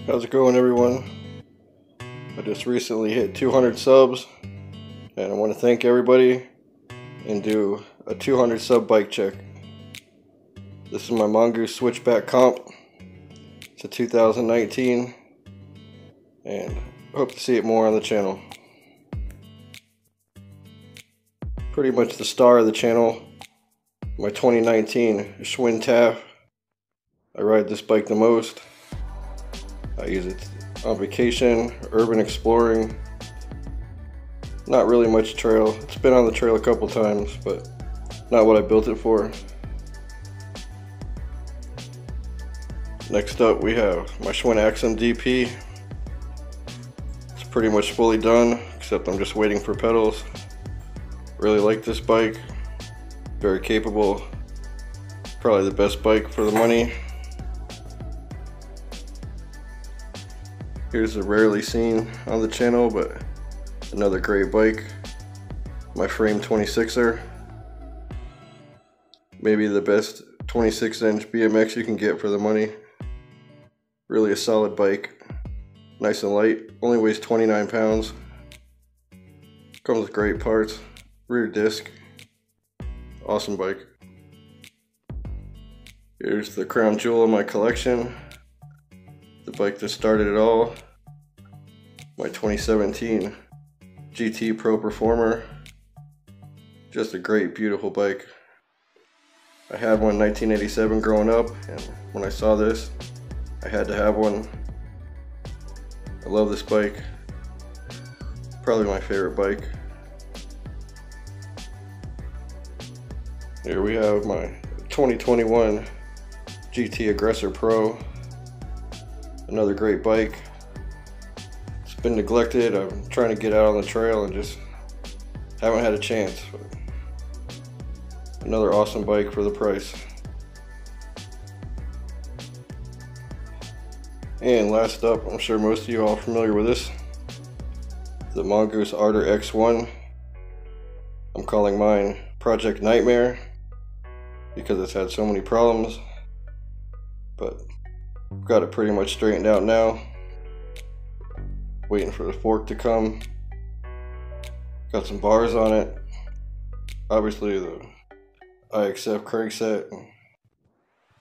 How's it going, everyone? I just recently hit 200 subs, and I want to thank everybody and do a 200 sub bike check. This is my Mongoose Switchback comp. It's a 2019, and I hope to see it more on the channel. Pretty much the star of the channel, my 2019 Schwinn Taft. I ride this bike the most. I use it on vacation, urban exploring. Not really much trail. It's been on the trail a couple times, but not what I built it for. Next up we have my Schwinn Accent DP. It's pretty much fully done, except I'm just waiting for pedals. Really like this bike. Very capable. Probably the best bike for the money. Here's a rarely seen on the channel, but another great bike. My frame 26er. Maybe the best 26-inch BMX you can get for the money. Really a solid bike. Nice and light. Only weighs 29 pounds. Comes with great parts. Rear disc. Awesome bike. Here's the crown jewel of my collection. The bike that started it all. My 2017 GT Pro Performer. Just a great, beautiful bike. I had one in 1987 growing up, and when I saw this, I had to have one. I love this bike. Probably my favorite bike. Here we have my 2021 GT Aggressor Pro. Another great bike. It's been neglected. I'm trying to get out on the trail and just haven't had a chance. But another awesome bike for the price. And last up, I'm sure most of you are all familiar with this. The Mongoose Arter X1. I'm calling mine Project Nightmare because it's had so many problems. But got it pretty much straightened out now. Waiting for the fork to come. Got some bars on it. Obviously the IXF crankset.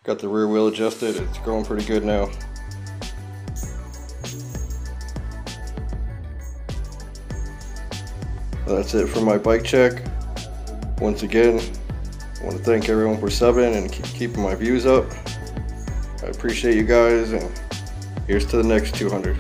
Got the rear wheel adjusted. It's going pretty good now. That's it for my bike check. Once again, I want to thank everyone for subbing and keeping my views up. I appreciate you guys, and here's to the next 200.